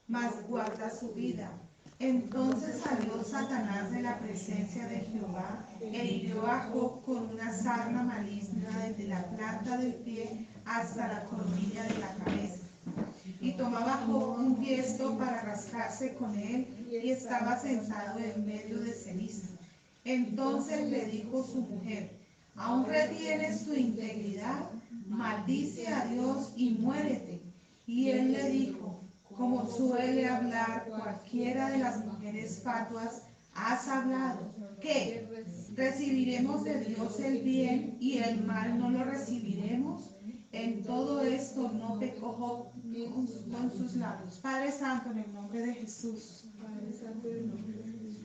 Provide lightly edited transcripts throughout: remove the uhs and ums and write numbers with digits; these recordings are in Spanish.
mas guarda su vida. Entonces salió Satanás de la presencia de Jehová e hirió a Job con una sarna maligna desde la planta del pie hasta la coronilla de la cabeza. Y tomaba Job un tiesto para rascarse con él, y estaba sentado en medio de ceniza. Entonces le dijo su mujer: ¿aún retienes tu integridad? Maldice a Dios y muérete. Y él le dijo: como suele hablar cualquiera de las mujeres fatuas, has hablado. ¿Qué? ¿Recibiremos de Dios el bien y el mal no lo recibiremos? En todo esto no pecó Job con sus labios. Padre Santo, en el nombre de Jesús,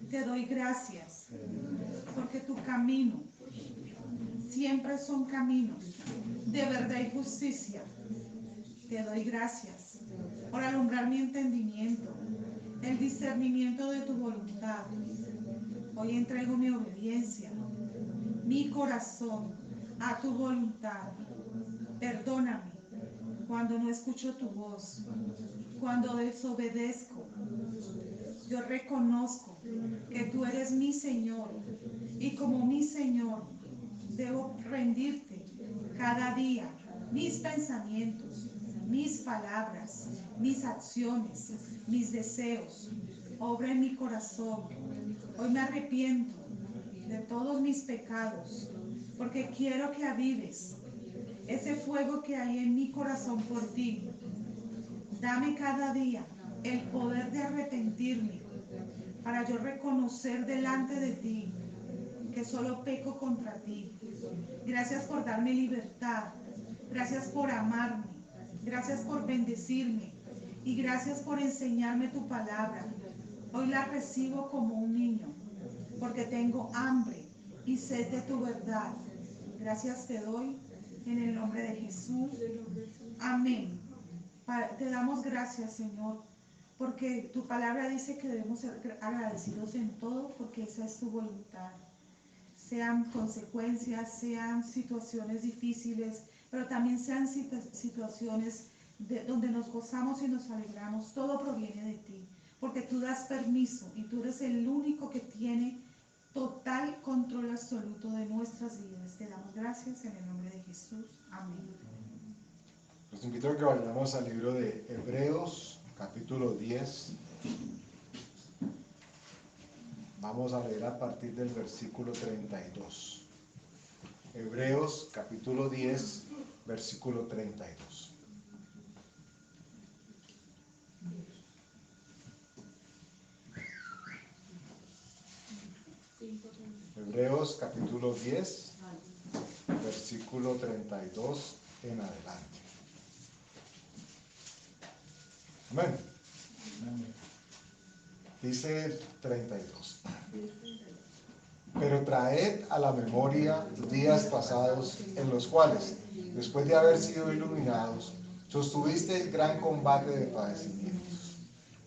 te doy gracias porque tu camino siempre son caminos de verdad y justicia. Te doy gracias por alumbrar mi entendimiento, el discernimiento de tu voluntad. Hoy entrego mi obediencia, mi corazón a tu voluntad. Perdóname cuando no escucho tu voz, cuando desobedezco. Yo reconozco que tú eres mi Señor, y como mi Señor debo rendirte cada día mis pensamientos, mis palabras, mis acciones, mis deseos. Obra en mi corazón. Hoy me arrepiento de todos mis pecados, porque quiero que avives ese fuego que hay en mi corazón por ti. Dame cada día el poder de arrepentirme, para yo reconocer delante de ti que solo peco contra ti. Gracias por darme libertad. Gracias por amarme. Gracias por bendecirme. Y gracias por enseñarme tu palabra. Hoy la recibo como un niño, porque tengo hambre y sed de tu verdad. Gracias te doy en el nombre de Jesús. Amén. Te damos gracias, Señor, porque tu palabra dice que debemos ser agradecidos en todo, porque esa es tu voluntad. Sean consecuencias, sean situaciones difíciles, pero también sean situaciones donde nos gozamos y nos alegramos. Todo proviene de ti, porque tú das permiso y tú eres el único que tiene total control absoluto de nuestras vidas. Te damos gracias en el nombre de Jesús. Amén. Los invito a que vayamos al libro de Hebreos, capítulo 10. Vamos a leer a partir del versículo 32. Hebreos, capítulo 10, versículo 32. Hebreos, capítulo 10, versículo 32 en adelante. Amén. Dice el 32. Pero traed a la memoria días pasados en los cuales, después de haber sido iluminados, sostuvisteis gran combate de padecimientos.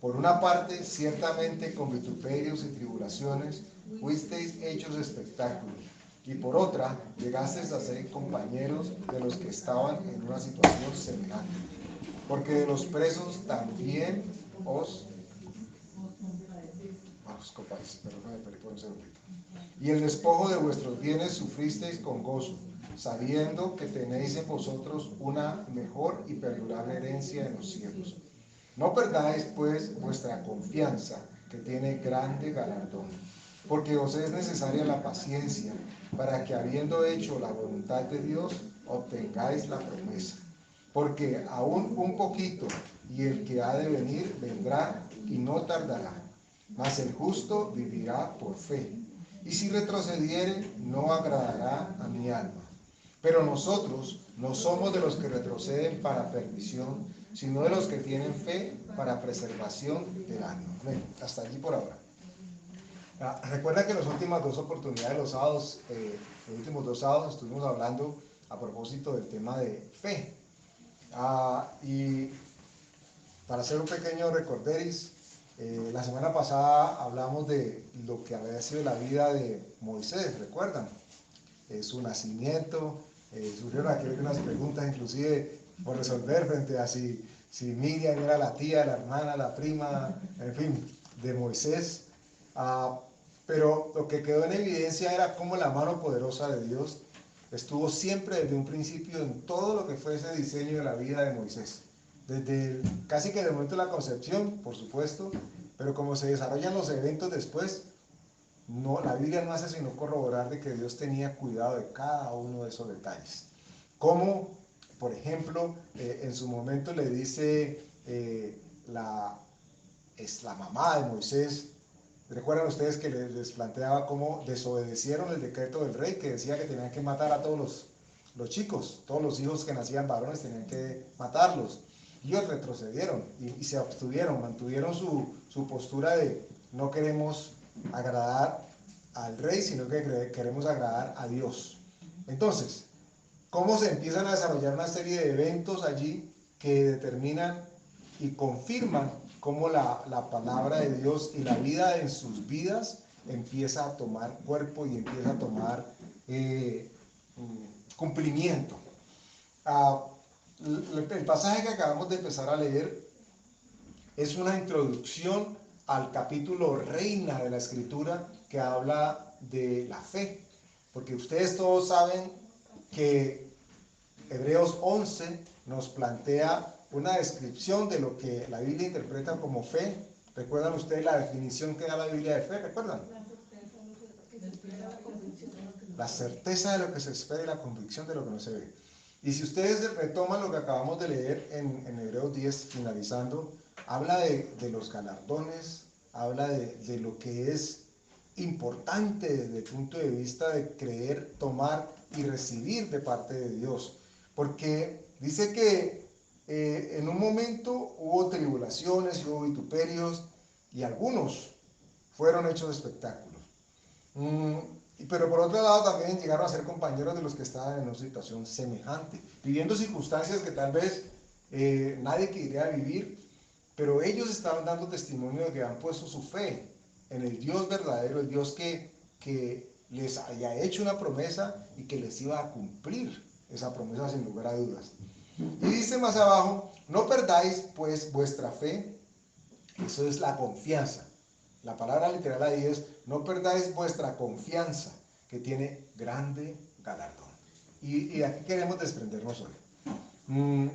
Por una parte, ciertamente con vituperios y tribulaciones fuisteis hechos espectáculos, y por otra, llegasteis a ser compañeros de los que estaban en una situación semejante. Porque de los presos también y el despojo de vuestros bienes sufristeis con gozo, sabiendo que tenéis en vosotros una mejor y perdurable herencia en los cielos. No perdáis, pues, vuestra confianza, que tiene grande galardón, porque os es necesaria la paciencia, para que, habiendo hecho la voluntad de Dios, obtengáis la promesa. Porque aún un poquito, y el que ha de venir vendrá y no tardará. Mas el justo vivirá por fe. Y si retrocediere, no agradará a mi alma. Pero nosotros no somos de los que retroceden para perdición, sino de los que tienen fe para preservación del alma. Amén. Hasta allí por ahora. Recuerda que en las últimas dos oportunidades, los últimos dos sábados, estuvimos hablando a propósito del tema de fe. Y para hacer un pequeño recorderis, la semana pasada hablamos de lo que había sido la vida de Moisés, ¿recuerdan? Su nacimiento, surgieron aquí unas preguntas, inclusive por resolver frente a si Miriam era la tía, la hermana, la prima, en fin, de Moisés. Pero lo que quedó en evidencia era cómo la mano poderosa de Dios estuvo siempre desde un principio en todo lo que fue ese diseño de la vida de Moisés. Casi que desde el momento de la concepción, por supuesto, pero como se desarrollan los eventos después, no, la Biblia no hace sino corroborar de que Dios tenía cuidado de cada uno de esos detalles. Como, por ejemplo, en su momento le dice la mamá de Moisés. ¿Recuerdan ustedes que les planteaba cómo desobedecieron el decreto del rey que decía que tenían que matar a todos los chicos, todos los hijos que nacían varones tenían que matarlos? Ellos retrocedieron y se abstuvieron, mantuvieron su postura de no queremos agradar al rey, sino que queremos agradar a Dios. Entonces, ¿cómo se empiezan a desarrollar una serie de eventos allí que determinan y confirman cómo la palabra de Dios y la vida en sus vidas empieza a tomar cuerpo y empieza a tomar cumplimiento? El pasaje que acabamos de empezar a leer es una introducción al capítulo reina de la Escritura que habla de la fe, porque ustedes todos saben que Hebreos 11 nos plantea una descripción de lo que la Biblia interpreta como fe. ¿Recuerdan ustedes la definición que da la Biblia de fe? ¿Recuerdan? La certeza de lo que se espera y la convicción de lo que no se ve. Y si ustedes retoman lo que acabamos de leer en Hebreos 10, finalizando, habla de los galardones, habla de lo que es importante desde el punto de vista de creer, tomar y recibir de parte de Dios. Porque dice que en un momento hubo tribulaciones y hubo vituperios y algunos fueron hechos espectáculos. Pero por otro lado también llegaron a ser compañeros de los que estaban en una situación semejante, viviendo circunstancias que tal vez nadie quería vivir, pero ellos estaban dando testimonio de que han puesto su fe en el Dios verdadero, el Dios que les haya hecho una promesa y que les iba a cumplir esa promesa sin lugar a dudas. Y dice más abajo, no perdáis pues vuestra fe, eso es la confianza. La palabra literal ahí es, no perdáis vuestra confianza, que tiene grande galardón. Y de aquí queremos desprendernos hoy.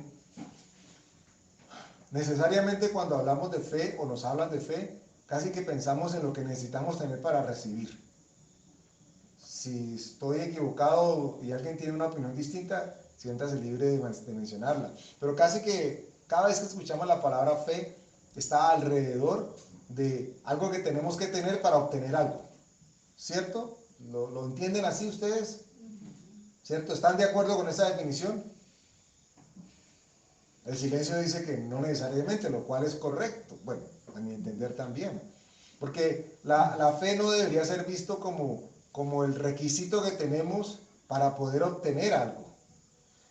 Necesariamente cuando hablamos de fe o nos hablan de fe, casi que pensamos en lo que necesitamos tener para recibir. Si estoy equivocado y alguien tiene una opinión distinta, siéntase libre de mencionarla. Pero casi que cada vez que escuchamos la palabra fe, está alrededor de algo que tenemos que tener para obtener algo. ¿Cierto? ¿Lo entienden así ustedes? ¿Cierto? ¿Están de acuerdo con esa definición? El silencio dice que no necesariamente, lo cual es correcto. Bueno, a mi entender también. Porque la fe no debería ser visto como el requisito que tenemos para poder obtener algo.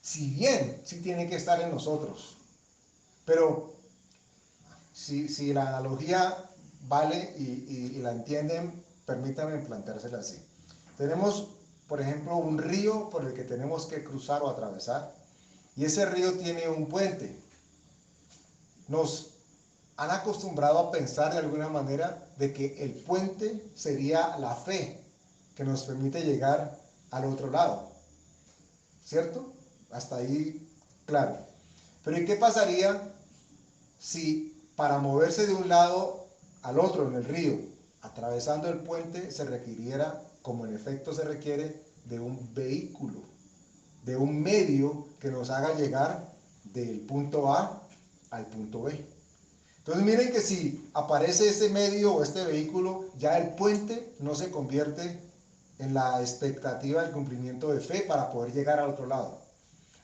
Si bien sí tiene que estar en nosotros. Pero si la analogía vale y la entienden, permítanme planteársela así. Tenemos, por ejemplo, un río por el que tenemos que cruzar o atravesar, y ese río tiene un puente. Nos han acostumbrado a pensar de alguna manera de que el puente sería la fe que nos permite llegar al otro lado. ¿Cierto? Hasta ahí, claro. Pero ¿y qué pasaría si para moverse de un lado al otro en el río, atravesando el puente, se requiriera, como en efecto se requiere, de un vehículo, de un medio que nos haga llegar del punto A al punto B? Entonces miren que si aparece ese medio o este vehículo, ya el puente no se convierte en la expectativa del cumplimiento de fe para poder llegar al otro lado.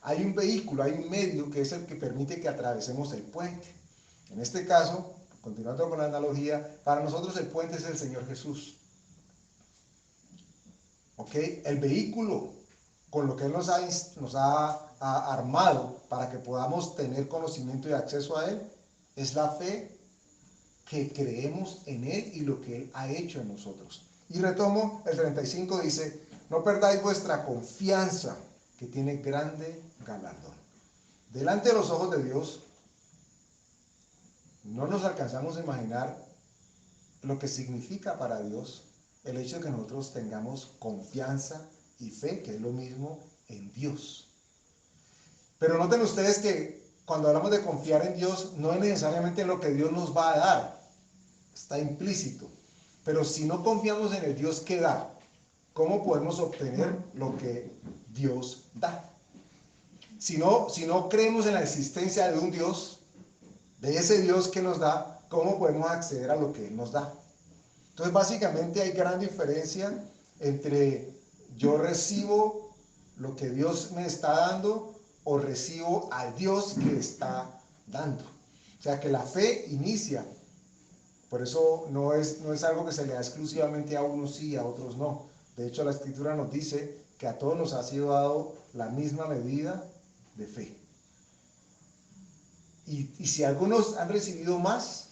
Hay un vehículo, hay un medio que es el que permite que atravesemos el puente. En este caso, continuando con la analogía, para nosotros el puente es el Señor Jesús. ¿Ok? El vehículo con lo que Él nos ha armado para que podamos tener conocimiento y acceso a Él es la fe que creemos en Él y lo que Él ha hecho en nosotros. Y retomo, el 35 dice, no perdáis vuestra confianza, que tiene grande galardón. delante de los ojos de Dios, no nos alcanzamos a imaginar lo que significa para Dios el hecho de que nosotros tengamos confianza y fe, que es lo mismo, en Dios. Pero noten ustedes que cuando hablamos de confiar en Dios, no es necesariamente lo que Dios nos va a dar, está implícito. Pero si no confiamos en el Dios que da, ¿cómo podemos obtener lo que Dios da? Si no creemos en la existencia de un Dios, de ese Dios que nos da, ¿cómo podemos acceder a lo que Él nos da? Entonces, básicamente hay gran diferencia entre yo recibo lo que Dios me está dando o recibo al Dios que está dando. O sea, que la fe inicia. Por eso no es algo que se le da exclusivamente a unos sí y a otros no. De hecho, la Escritura nos dice que a todos nos ha sido dado la misma medida de fe. Y si algunos han recibido más,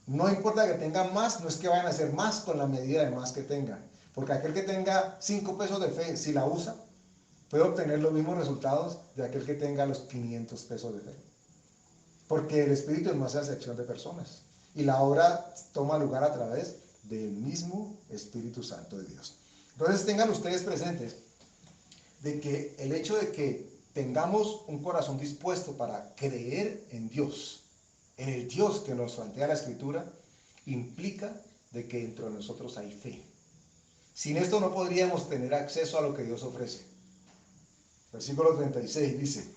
no importa que tengan más, no es que vayan a hacer más con la medida de más que tengan. Porque aquel que tenga 5 pesos de fe, si la usa, puede obtener los mismos resultados de aquel que tenga los 500 pesos de fe. Porque el Espíritu no hace acepción de personas. Y la obra toma lugar a través del mismo Espíritu Santo de Dios. Entonces tengan ustedes presentes de que el hecho de que tengamos un corazón dispuesto para creer en Dios, en el Dios que nos plantea la Escritura, implica de que dentro de nosotros hay fe. Sin esto no podríamos tener acceso a lo que Dios ofrece. Versículo 36 dice: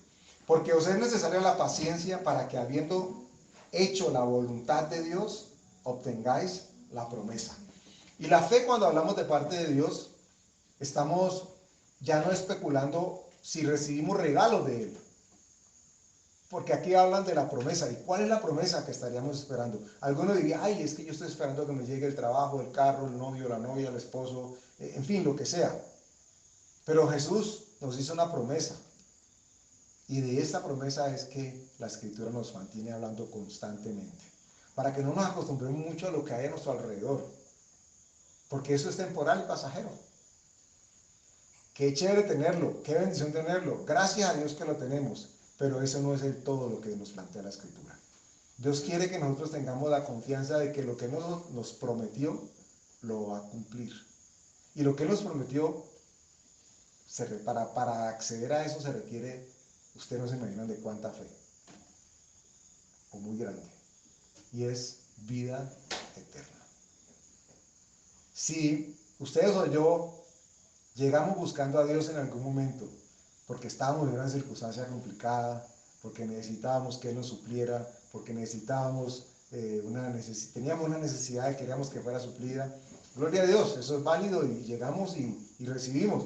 porque os es necesaria la paciencia para que, habiendo hecho la voluntad de Dios, obtengáis la promesa. Y la fe, cuando hablamos de parte de Dios, estamos ya no especulando si recibimos regalos de Él. Porque aquí hablan de la promesa. ¿Y cuál es la promesa que estaríamos esperando? Alguno diría: ay, es que yo estoy esperando que me llegue el trabajo, el carro, el novio, la novia, el esposo, en fin, lo que sea. Pero Jesús nos hizo una promesa. Y de esta promesa es que la Escritura nos mantiene hablando constantemente. Para que no nos acostumbremos mucho a lo que hay a nuestro alrededor. Porque eso es temporal y pasajero. Qué chévere tenerlo, qué bendición tenerlo. Gracias a Dios que lo tenemos. Pero eso no es el todo lo que nos plantea la Escritura. Dios quiere que nosotros tengamos la confianza de que lo que nos prometió, lo va a cumplir. Y lo que Él nos prometió, para acceder a eso se requiere, ustedes no se imaginan de cuánta fe. O muy grande. Y es vida eterna. Si ustedes o yo llegamos buscando a Dios en algún momento, porque estábamos en una circunstancia complicada, porque necesitábamos que Él nos supliera, porque teníamos una necesidad y queríamos que fuera suplida. Gloria a Dios, eso es válido y llegamos y recibimos.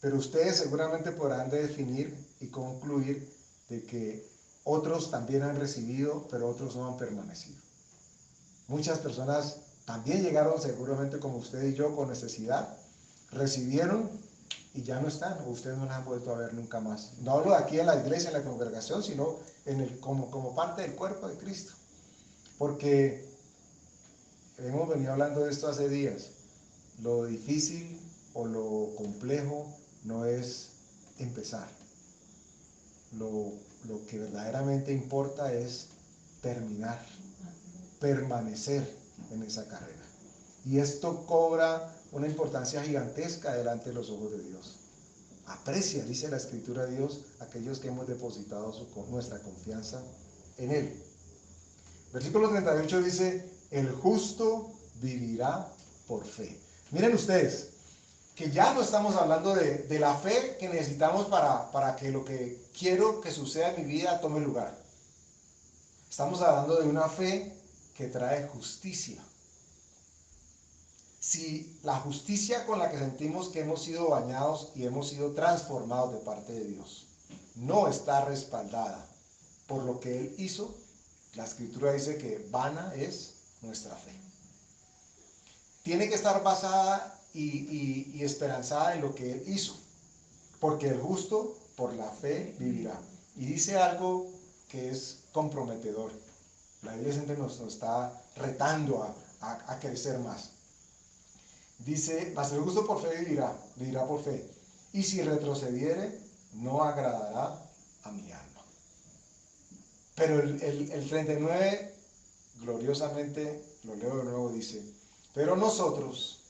Pero ustedes seguramente podrán definir y concluir de que otros también han recibido, pero otros no han permanecido. Muchas personas también llegaron seguramente como usted y yo con necesidad, recibieron y ya no están, o ustedes no las han vuelto a ver nunca más. No hablo de aquí en la iglesia, en la congregación, sino como parte del cuerpo de Cristo. Porque hemos venido hablando de esto hace días. Lo difícil o lo complejo no es empezar. Lo que verdaderamente importa es terminar, permanecer en esa carrera. Y esto cobra una importancia gigantesca delante de los ojos de Dios. Aprecia, dice la Escritura, de Dios, aquellos que hemos depositado nuestra confianza en Él. Versículo 38 dice: el justo vivirá por fe. Miren ustedes, que ya no estamos hablando de la fe que necesitamos para que lo que quiero que suceda en mi vida tome lugar. Estamos hablando de una fe que trae justicia. Si la justicia con la que sentimos que hemos sido bañados y hemos sido transformados de parte de Dios no está respaldada por lo que Él hizo, la Escritura dice que vana es nuestra fe. Tiene que estar basada y esperanzada en lo que Él hizo, porque el justo por la fe vivirá. Y dice algo que es comprometedor. La Biblia siempre nos está retando a crecer más. Dice: mas el justo por fe vivirá por fe. Y si retrocediere, no agradará a mi alma. Pero el 39, gloriosamente, lo leo de nuevo, dice, pero nosotros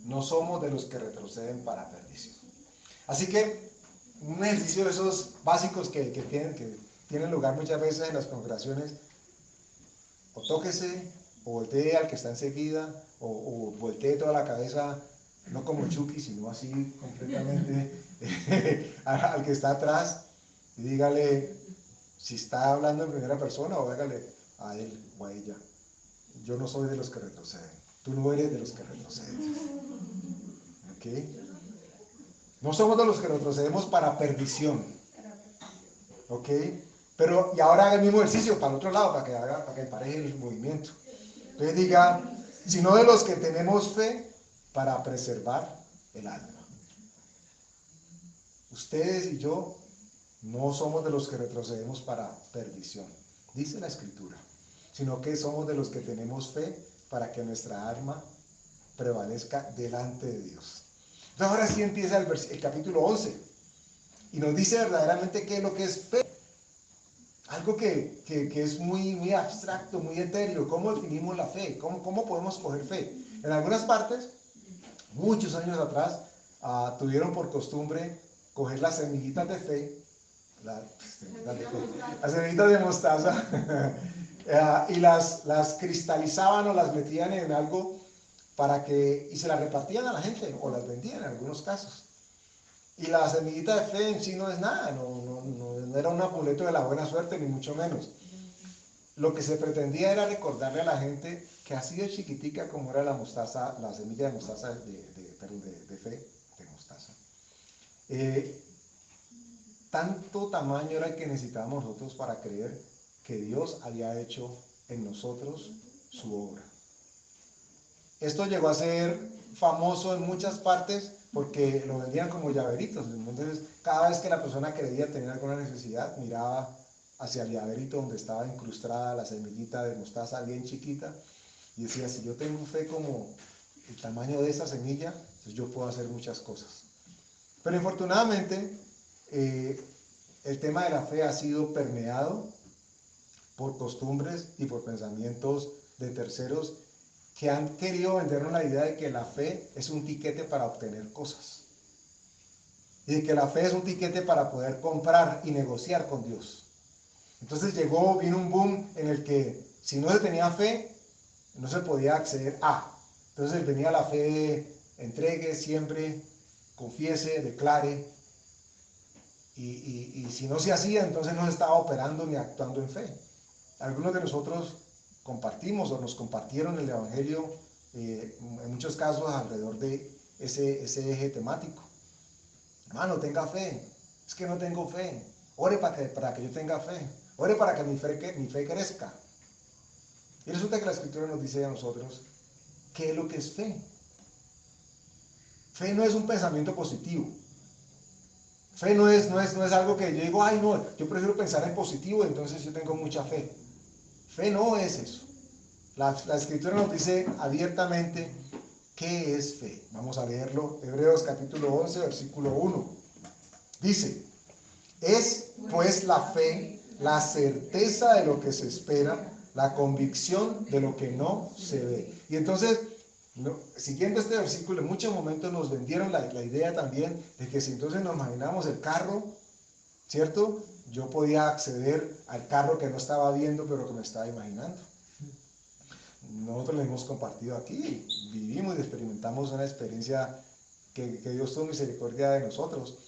no somos de los que retroceden para perdición. Así que un ejercicio de esos básicos que tienen lugar muchas veces en las congregaciones, o tóquese, o voltee al que está enseguida, o voltee toda la cabeza, no como Chucky, sino así completamente al que está atrás, y dígale, si está hablando en primera persona, o dígale a él o a ella, yo no soy de los que retroceden, tú no eres de los que retroceden. ¿Ok? No somos de los que retrocedemos para perdición. ¿Ok? Pero, y ahora haga el mismo ejercicio para el otro lado, para que empareje el movimiento. Entonces diga, sino de los que tenemos fe para preservar el alma. Ustedes y yo no somos de los que retrocedemos para perdición, dice la Escritura, sino que somos de los que tenemos fe para que nuestra alma prevalezca delante de Dios. Entonces ahora sí empieza el capítulo 11 y nos dice verdaderamente qué es lo que es fe. Algo que es muy abstracto, muy etéreo. ¿Cómo definimos la fe? ¿Cómo podemos coger fe? En algunas partes, muchos años atrás, tuvieron por costumbre coger las semillitas de fe, las semillitas de mostaza, y las cristalizaban o las metían en algo y se las repartían a la gente o las vendían en algunos casos. Y la semillita de fe en sí no es nada, no era un amuleto de la buena suerte, ni mucho menos. Lo que se pretendía era recordarle a la gente que así de chiquitica como era la mostaza, la semilla de mostaza de fe, de mostaza. Tanto tamaño era el que necesitábamos nosotros para creer que Dios había hecho en nosotros su obra. Esto llegó a ser famoso en muchas partes porque lo vendían como llaveritos. Entonces, cada vez que la persona creía tener alguna necesidad, miraba hacia el llaverito donde estaba incrustada la semillita de mostaza bien chiquita y decía, si yo tengo fe como el tamaño de esa semilla, pues yo puedo hacer muchas cosas. Pero infortunadamente, el tema de la fe ha sido permeado por costumbres y por pensamientos de terceros que han querido vendernos la idea de que la fe es un tiquete para obtener cosas. Y de que la fe es un tiquete para poder comprar y negociar con Dios. Entonces vino un boom en el que si no se tenía fe, no se podía acceder a. Entonces venía la fe de entregue, siempre, confiese, declare. Y si no se hacía, entonces no se estaba operando ni actuando en fe. Algunos de nosotros compartimos o nos compartieron el Evangelio en muchos casos alrededor de ese eje temático. Hermano, tenga fe. Es que no tengo fe. Ore para que yo tenga fe. Ore para que mi fe crezca. Y resulta que la Escritura nos dice a nosotros qué es lo que es fe. Fe no es un pensamiento positivo. Fe no es algo que yo digo, ay no, yo prefiero pensar en positivo, entonces yo tengo mucha fe. Fe no es eso. La Escritura nos dice abiertamente qué es fe. Vamos a leerlo. Hebreos capítulo 11, versículo 1. Dice, es pues la fe la certeza de lo que se espera, la convicción de lo que no se ve. Y entonces, siguiendo este versículo, en muchos momentos nos vendieron la idea también de que si entonces nos imaginamos el carro, ¿cierto? Yo podía acceder al carro que no estaba viendo, pero que me estaba imaginando. Nosotros lo hemos compartido aquí, vivimos y experimentamos una experiencia que Dios tuvo misericordia de nosotros.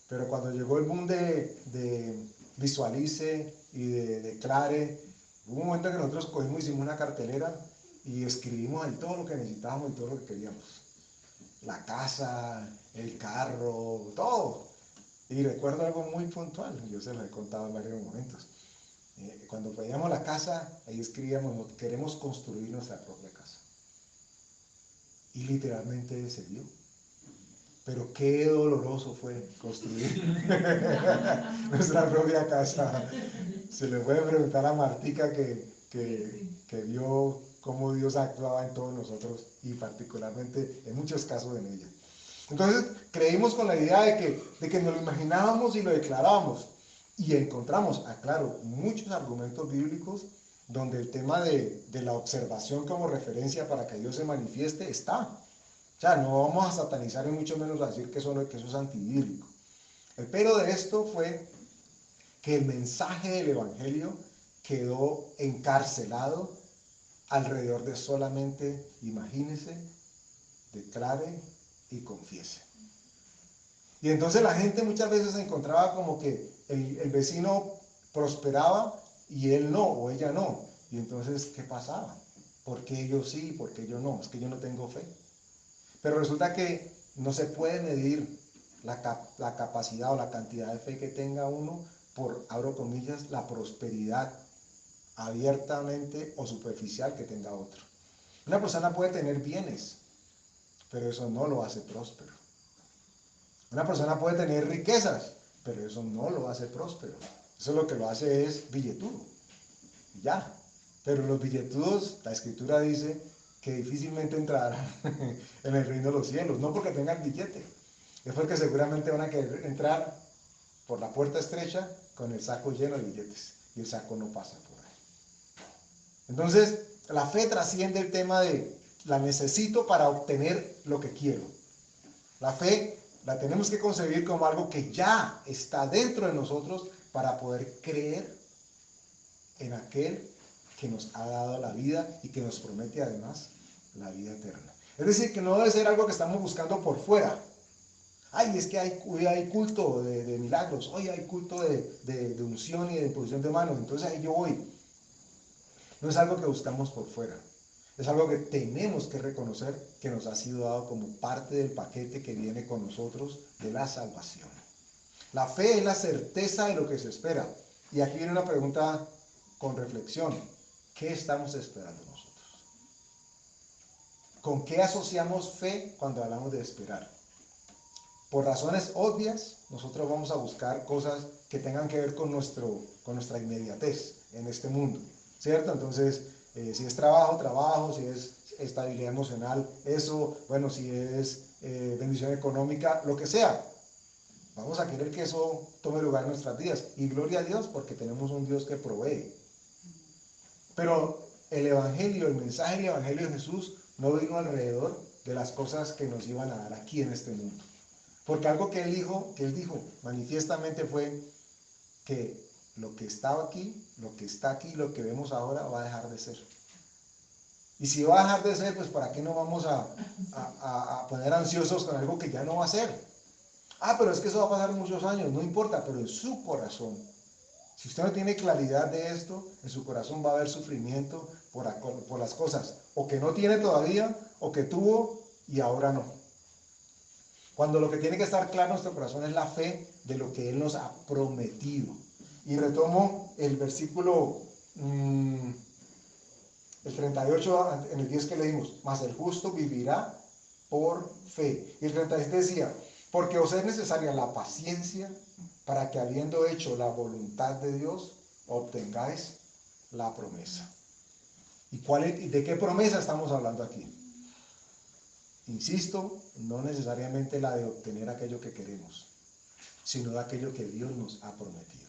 Pero cuando llegó el boom de visualice y de declare, hubo un momento en que nosotros cogimos, hicimos una cartelera y escribimos ahí todo lo que necesitábamos y todo lo que queríamos. La casa, el carro, todo. Y recuerdo algo muy puntual, yo se lo he contado en varios momentos. Cuando pedíamos la casa, ahí escribíamos, queremos construir nuestra propia casa. Y literalmente se dio. Pero qué doloroso fue construir nuestra propia casa. Se le puede preguntar a Martica que vio cómo Dios actuaba en todos nosotros y particularmente en muchos casos en ella. Entonces creímos con la idea de que nos lo imaginábamos y lo declarábamos. Y encontramos, aclaro, muchos argumentos bíblicos donde el tema de la observación como referencia para que Dios se manifieste está. O sea, no vamos a satanizar y mucho menos a decir que eso es antibíblico. El pero de esto fue que el mensaje del Evangelio quedó encarcelado alrededor de solamente imagínese, declare y confiese. Y entonces la gente muchas veces se encontraba como que el vecino prosperaba y él no, o ella no. Y entonces, ¿qué pasaba? ¿Por qué yo sí? ¿Por qué yo no? Es que yo no tengo fe. Pero resulta que no se puede medir la capacidad o la cantidad de fe que tenga uno por, abro comillas, la prosperidad abiertamente o superficial que tenga otro. Una persona puede tener bienes, pero eso no lo hace próspero. Una persona puede tener riquezas, pero eso no lo hace próspero. Eso lo que lo hace es billetudo. Ya. Pero los billetudos, la escritura dice que difícilmente entrarán en el reino de los cielos. No porque tengan billete, es porque seguramente van a querer entrar por la puerta estrecha con el saco lleno de billetes. Y el saco no pasa por ahí. Entonces, la fe trasciende el tema de la necesito para obtener lo que quiero. La fe la tenemos que concebir como algo que ya está dentro de nosotros para poder creer en aquel que nos ha dado la vida y que nos promete además la vida eterna. Es decir, que no debe ser algo que estamos buscando por fuera. Ay, es que hay culto de milagros, hoy hay culto de unción y de imposición de manos, entonces ahí yo voy. No es algo que buscamos por fuera. Es algo que tenemos que reconocer que nos ha sido dado como parte del paquete que viene con nosotros de la salvación. La fe es la certeza de lo que se espera. Y aquí viene una pregunta con reflexión. ¿Qué estamos esperando nosotros? ¿Con qué asociamos fe cuando hablamos de esperar? Por razones obvias, nosotros vamos a buscar cosas que tengan que ver con nuestra inmediatez en este mundo, ¿cierto? Entonces, si es trabajo, trabajo, si es estabilidad emocional, eso, bueno, si es bendición económica, lo que sea. Vamos a querer que eso tome lugar en nuestras vidas. Y gloria a Dios porque tenemos un Dios que provee. Pero el Evangelio, el mensaje del Evangelio de Jesús no vino alrededor de las cosas que nos iban a dar aquí en este mundo. Porque algo que él dijo manifiestamente fue que lo que estaba aquí, lo que está aquí, lo que vemos ahora va a dejar de ser. Y si va a dejar de ser, pues ¿para qué nos vamos a poner ansiosos con algo que ya no va a ser? Ah, pero es que eso va a pasar muchos años, no importa, pero en su corazón, si usted no tiene claridad de esto, en su corazón va a haber sufrimiento por las cosas, o que no tiene todavía, o que tuvo y ahora no. Cuando lo que tiene que estar claro en nuestro corazón es la fe de lo que Él nos ha prometido. Y retomo el versículo, el 38, en el 10 que leímos, mas el justo vivirá por fe. Y el 36 decía, porque os es necesaria la paciencia para que habiendo hecho la voluntad de Dios, obtengáis la promesa. ¿Y de qué promesa estamos hablando aquí? Insisto, no necesariamente la de obtener aquello que queremos, sino de aquello que Dios nos ha prometido.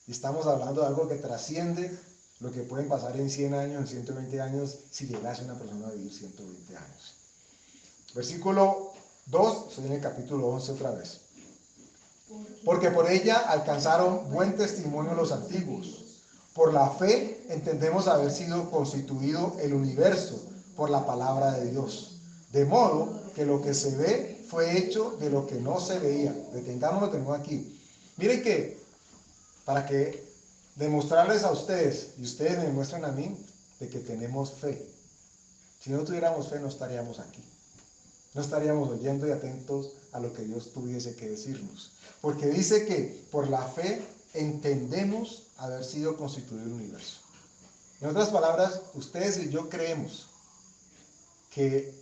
Y estamos hablando de algo que trasciende lo que pueden pasar en 100 años, en 120 años, si llegase una persona a vivir 120 años. Versículo 2, estoy en el capítulo 11 otra vez. Porque por ella alcanzaron buen testimonio los antiguos. Por la fe entendemos haber sido constituido el universo por la palabra de Dios. De modo que lo que se ve fue hecho de lo que no se veía. Detengamos lo que tenemos aquí. Miren que, para que demostrarles a ustedes, y ustedes me muestran a mí, de que tenemos fe. Si no tuviéramos fe, no estaríamos aquí. No estaríamos oyendo y atentos a lo que Dios tuviese que decirnos. Porque dice que por la fe entendemos haber sido constituido el universo. En otras palabras, ustedes y yo creemos que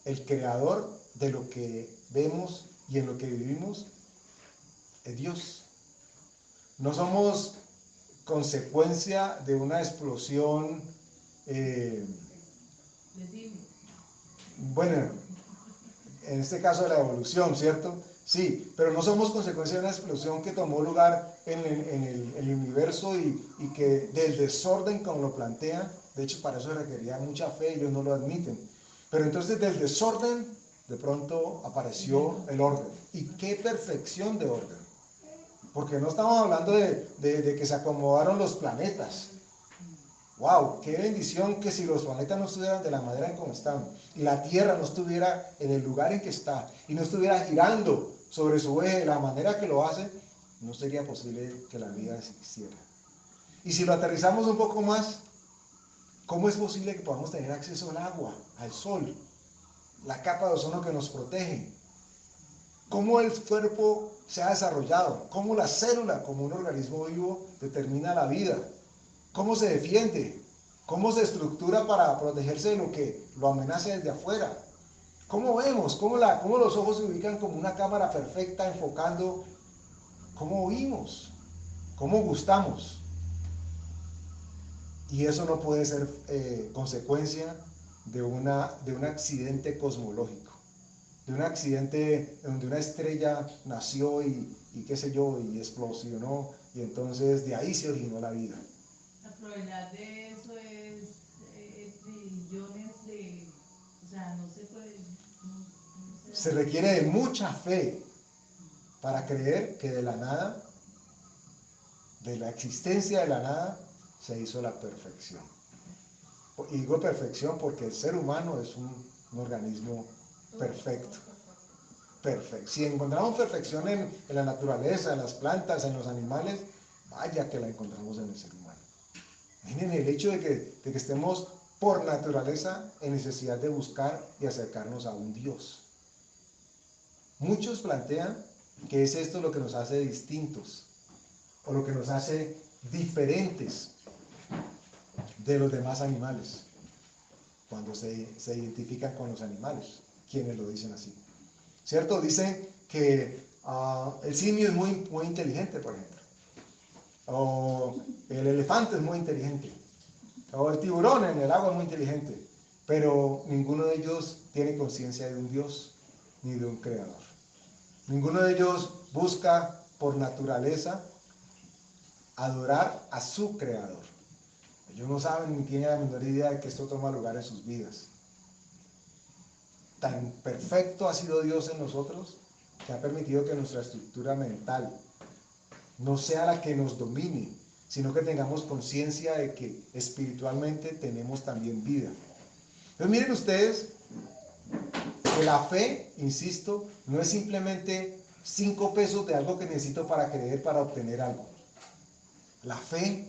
el creador de lo que vemos y en lo que vivimos es Dios. No somos consecuencia de una explosión, bueno, en este caso de la evolución, ¿cierto? Sí, pero no somos consecuencia de una explosión que tomó lugar en el universo y que del desorden, como lo plantean, de hecho para eso requería mucha fe, ellos no lo admiten. Pero entonces del desorden, de pronto apareció el orden. ¿Y qué perfección de orden? Porque no estamos hablando de que se acomodaron los planetas. ¡Wow! ¡Qué bendición que si los planetas no estuvieran de la manera en como están, y la Tierra no estuviera en el lugar en que está, y no estuviera girando sobre su eje de la manera que lo hace, no sería posible que la vida existiera. Y si lo aterrizamos un poco más, ¿cómo es posible que podamos tener acceso al agua, al sol, la capa de ozono que nos protege? ¿Cómo el cuerpo se ha desarrollado? ¿Cómo la célula, como un organismo vivo, determina la vida? ¿Cómo se defiende? ¿Cómo se estructura para protegerse de lo que lo amenaza desde afuera? ¿Cómo vemos? ¿Cómo los ojos se ubican como una cámara perfecta enfocando? ¿Cómo oímos? ¿Cómo gustamos? Y eso no puede ser consecuencia de un accidente cosmológico, de un accidente donde una estrella nació y qué sé yo, y explosionó, y entonces de ahí se originó la vida. La probabilidad de eso es trillones de, o sea, no se puede, no Se requiere de mucha fe para creer que de la nada, de la existencia de la nada, se hizo la perfección. Y digo perfección porque el ser humano es un organismo perfecto. Perfecto. Si encontramos perfección en la naturaleza, en las plantas, en los animales, vaya que la encontramos en el ser humano. Miren el hecho de que estemos por naturaleza en necesidad de buscar y acercarnos a un Dios. Muchos plantean que es esto lo que nos hace distintos o lo que nos hace diferentes de los demás animales cuando se identifican con los animales, quienes lo dicen así. ¿Cierto? Dicen que el simio es muy, muy inteligente, por ejemplo, o el elefante es muy inteligente, o el tiburón en el agua es muy inteligente, pero ninguno de ellos tiene conciencia de un Dios ni de un creador. Ninguno de ellos busca por naturaleza adorar a su creador. Ellos no saben ni tienen la menor idea de que esto toma lugar en sus vidas. Tan perfecto ha sido Dios en nosotros que ha permitido que nuestra estructura mental no sea la que nos domine, sino que tengamos conciencia de que espiritualmente tenemos también vida. Entonces miren ustedes que la fe, insisto, no es simplemente 5 pesos de algo que necesito para creer, para obtener algo. La fe,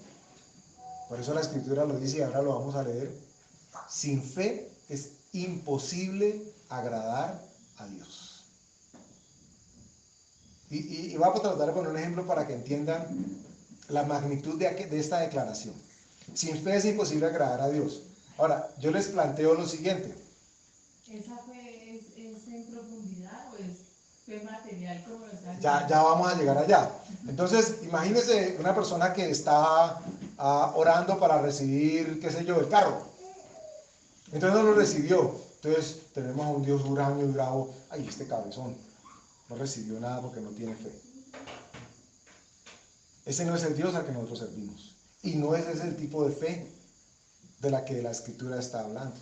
por eso la escritura lo dice y ahora lo vamos a leer, sin fe es imposible agradar a Dios. Y voy a tratar de poner un ejemplo para que entiendan la magnitud de esta declaración. Sin fe es imposible agradar a Dios. Ahora, yo les planteo lo siguiente. ¿Esa fe es en profundidad o es fe material como lo está Ya vamos a llegar allá. Entonces, imagínense una persona que está orando para recibir, qué sé yo, el carro. Entonces no lo recibió. Entonces tenemos a un Dios huraño y bravo. Ay, este cabezón no recibió nada porque no tiene fe. Ese no es el Dios al que nosotros servimos. Y no ese es el tipo de fe de la que la Escritura está hablando.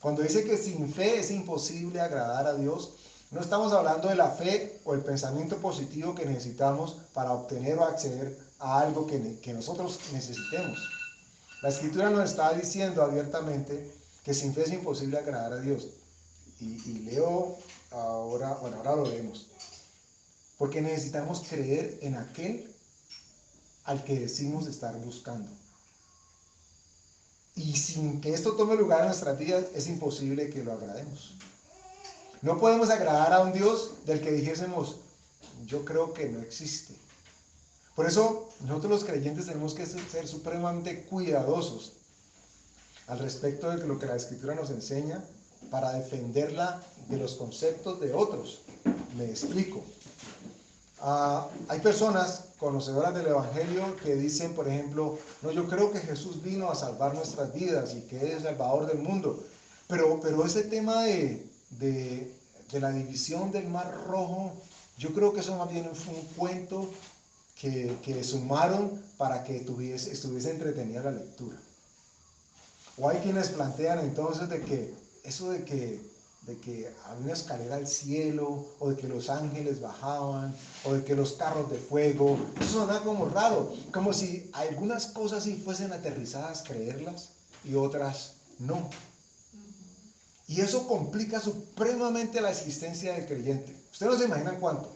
Cuando dice que sin fe es imposible agradar a Dios, no estamos hablando de la fe o el pensamiento positivo que necesitamos para obtener o acceder a algo que nosotros necesitemos. La Escritura nos está diciendo abiertamente que sin fe es imposible agradar a Dios. Y leo ahora, bueno, ahora lo leemos. Porque necesitamos creer en aquel al que decimos estar buscando. Y sin que esto tome lugar en nuestras vidas, es imposible que lo agrademos. No podemos agradar a un Dios del que dijésemos, yo creo que no existe. Por eso, nosotros los creyentes tenemos que ser supremamente cuidadosos al respecto de lo que la Escritura nos enseña para defenderla de los conceptos de otros. Me explico. Hay personas conocedoras del Evangelio que dicen, por ejemplo, no, yo creo que Jesús vino a salvar nuestras vidas y que es el Salvador del mundo. Pero ese tema de la división del Mar Rojo, Yo creo que eso más bien fue un cuento que sumaron para que estuviese entretenida la lectura. O hay quienes plantean entonces de que eso de que había una escalera al cielo, o de que los ángeles bajaban, o de que los carros de fuego, eso suena como raro, como si algunas cosas sí fuesen aterrizadas creerlas y otras no. Y eso complica supremamente la existencia del creyente. Ustedes no se imaginan cuánto.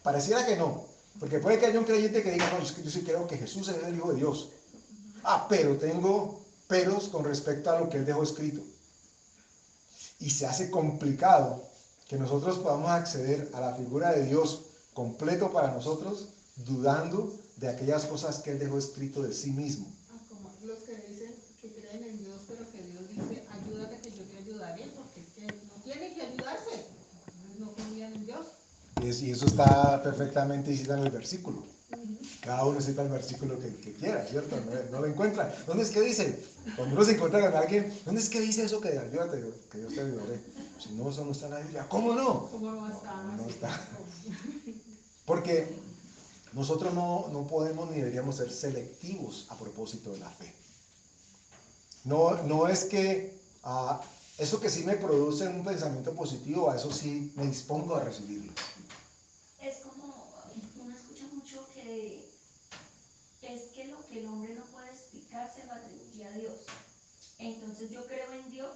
Pareciera que no, porque puede que haya un creyente que diga, no, es que yo sí creo que Jesús es el Hijo de Dios. Pero tengo peros con respecto a lo que él dejó escrito. Y se hace complicado que nosotros podamos acceder a la figura de Dios completo para nosotros, dudando de aquellas cosas que él dejó escrito de sí mismo. Como los que dicen que creen en Dios, pero que Dios dice, ayúdate que yo te ayudaré, porque es que no tiene que ayudarse, no confían en Dios. Y eso está perfectamente citado en el versículo. Cada uno cita el versículo que quiera, ¿cierto? No lo encuentra. ¿Dónde es que dice? Cuando uno se encuentra con alguien, ¿dónde es que dice eso que ayúdate, que Dios te ayudaré? Si no, eso no está en la Biblia. ¿Cómo no? ¿Cómo no está? No está. Porque nosotros no podemos ni deberíamos ser selectivos a propósito de la fe. No es que eso que sí me produce un pensamiento positivo, a eso sí me dispongo a recibirlo. Es como, uno escucha mucho que es que lo que el hombre no puede explicar se lo atribuye a Dios. Entonces yo creo en Dios,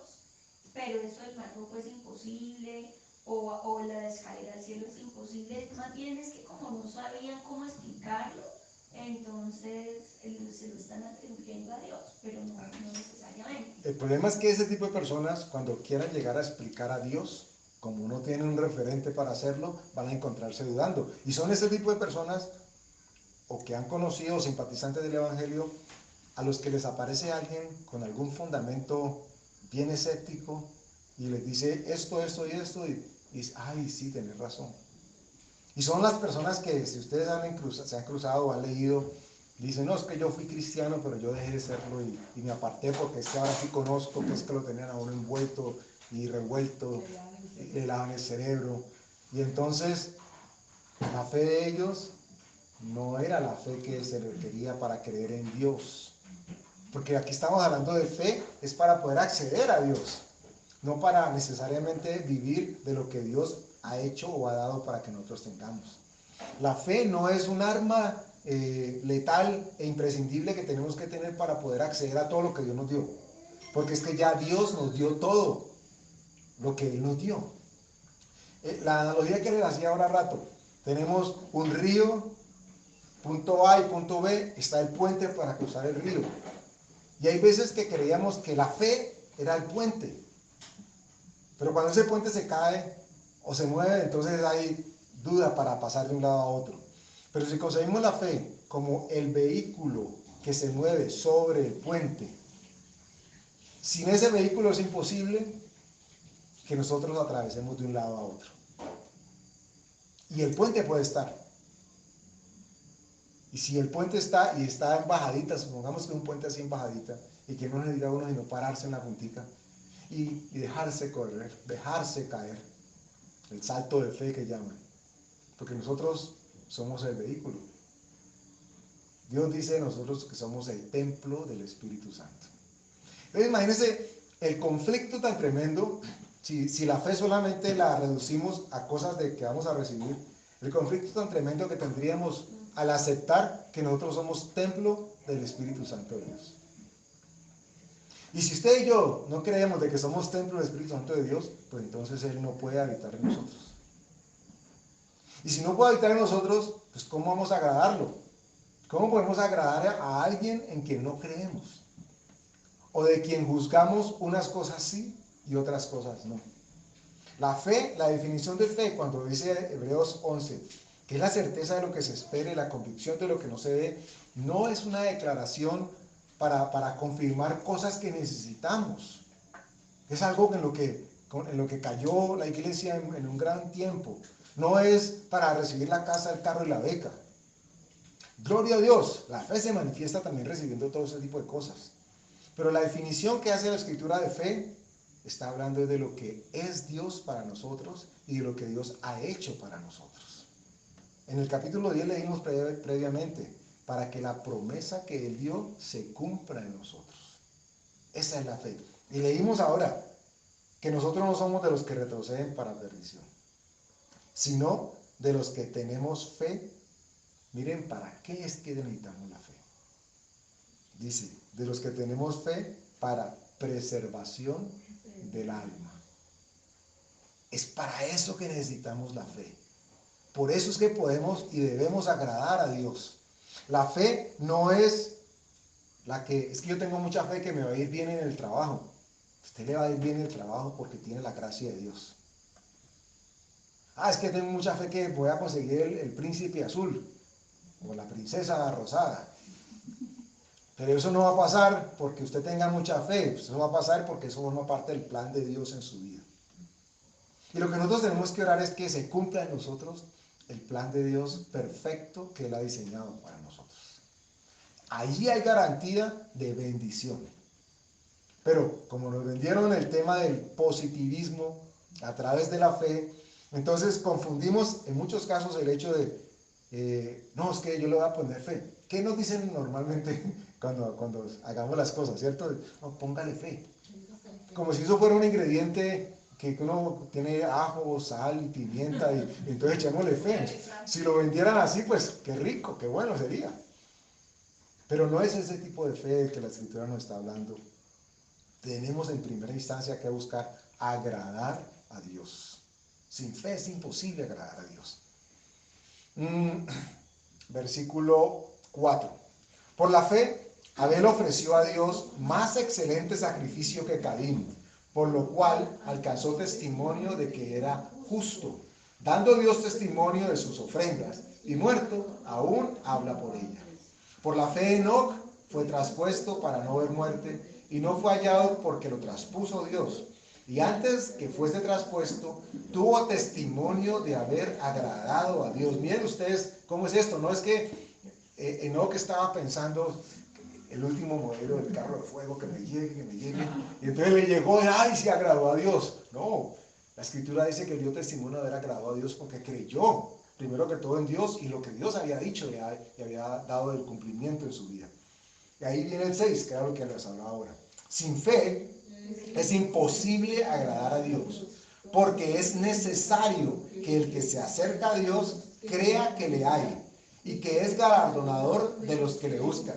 pero eso del mar rojo es imposible, o la escalera al cielo es imposible. Más bien es que como no sabían cómo explicarlo, entonces se lo están atribuyendo a Dios, pero no necesariamente. El problema es que ese tipo de personas, cuando quieran llegar a explicar a Dios, como no tienen un referente para hacerlo, van a encontrarse dudando. Y son ese tipo de personas, o que han conocido simpatizantes del Evangelio, a los que les aparece alguien con algún fundamento bien escéptico y les dice esto y esto, y dice, ay, sí, tenés razón. Y son las personas que, si ustedes se han cruzado o han leído, dicen, no, es que yo fui cristiano, pero yo dejé de serlo y me aparté porque es que ahora sí conozco que es que lo tenían a uno envuelto y revuelto, le lavan el cerebro. Y entonces, la fe de ellos no era la fe que se requería para creer en Dios. Porque aquí estamos hablando de fe, es para poder acceder a Dios, no para necesariamente vivir de lo que Dios ha hecho o ha dado para que nosotros tengamos. La fe no es un arma letal e imprescindible que tenemos que tener para poder acceder a todo lo que Dios nos dio. Porque es que ya Dios nos dio todo lo que Él nos dio. La analogía que les hacía ahora rato, tenemos un río, punto A y punto B, está el puente para cruzar el río. Y hay veces que creíamos que la fe era el puente. Pero cuando ese puente se cae o se mueve, entonces hay duda para pasar de un lado a otro. Pero si concebimos la fe como el vehículo que se mueve sobre el puente, sin ese vehículo es imposible que nosotros atravesemos de un lado a otro. Y el puente puede estar. Y si el puente está y está en bajadita, supongamos que un puente así en bajadita, y que no necesita uno sino pararse en la puntica y dejarse correr, dejarse caer, el salto de fe que llaman, porque nosotros somos el vehículo. Dios dice de nosotros que somos el templo del Espíritu Santo. Entonces imagínense el conflicto tan tremendo, si la fe solamente la reducimos a cosas de que vamos a recibir, el conflicto tan tremendo que tendríamos al aceptar que nosotros somos templo del Espíritu Santo de Dios. Y si usted y yo no creemos de que somos templo del Espíritu Santo de Dios, pues entonces Él no puede habitar en nosotros. Y si no puede habitar en nosotros, pues ¿cómo vamos a agradarlo? ¿Cómo podemos agradar a alguien en quien no creemos? O de quien juzgamos unas cosas sí y otras cosas no. La fe, la definición de fe, cuando dice Hebreos 11, que es la certeza de lo que se espera y la convicción de lo que no se ve, no es una declaración para confirmar cosas que necesitamos. Es algo en lo que cayó la iglesia en un gran tiempo. No es para recibir la casa, el carro y la beca. Gloria a Dios, la fe se manifiesta también recibiendo todo ese tipo de cosas. Pero la definición que hace la Escritura de fe está hablando de lo que es Dios para nosotros y de lo que Dios ha hecho para nosotros. En el capítulo 10 leímos previamente, para que la promesa que Él dio se cumpla en nosotros. Esa es la fe. Y leímos ahora que nosotros no somos de los que retroceden para perdición, sino de los que tenemos fe. Miren, ¿para qué es que necesitamos la fe? Dice, de los que tenemos fe para preservación del alma. Es para eso que necesitamos la fe. Por eso es que podemos y debemos agradar a Dios. La fe no es la que, es que yo tengo mucha fe que me va a ir bien en el trabajo. Usted le va a ir bien en el trabajo porque tiene la gracia de Dios. Es que tengo mucha fe que voy a conseguir el príncipe azul o la princesa rosada. Pero eso no va a pasar porque usted tenga mucha fe. Eso va a pasar porque eso forma parte del plan de Dios en su vida. Y lo que nosotros tenemos que orar es que se cumpla en nosotros el plan de Dios perfecto que Él ha diseñado para nosotros. Allí hay garantía de bendición. Pero como nos vendieron el tema del positivismo a través de la fe, entonces confundimos en muchos casos el hecho de, no, es que yo le voy a poner fe. ¿Qué nos dicen normalmente cuando hagamos las cosas, cierto? No, póngale fe. Como si eso fuera un ingrediente que uno tiene ajo, sal y pimienta y entonces echémosle fe. Si lo vendieran así, pues qué rico, qué bueno sería. Pero no es ese tipo de fe del que la Escritura nos está hablando. Tenemos en primera instancia que buscar agradar a Dios. Sin fe es imposible agradar a Dios. Versículo 4. Por la fe, Abel ofreció a Dios más excelente sacrificio que Caín, por lo cual alcanzó testimonio de que era justo, dando Dios testimonio de sus ofrendas, y muerto, aún habla por ella. Por la fe Enoc fue traspuesto para no ver muerte, y no fue hallado porque lo traspuso Dios. Y antes que fuese traspuesto, tuvo testimonio de haber agradado a Dios. Miren ustedes cómo es esto. No es que Enoc estaba pensando el último modelo del carro de fuego que me llegue. Y entonces le llegó y se agradó a Dios. No, la Escritura dice que dio testimonio de haber agradado a Dios porque creyó, primero que todo en Dios y lo que Dios había dicho y había dado el cumplimiento en su vida. Y ahí viene el 6, que era lo que les hablaba ahora. Sin fe es imposible agradar a Dios, porque es necesario que el que se acerca a Dios crea que le hay y que es galardonador de los que le buscan.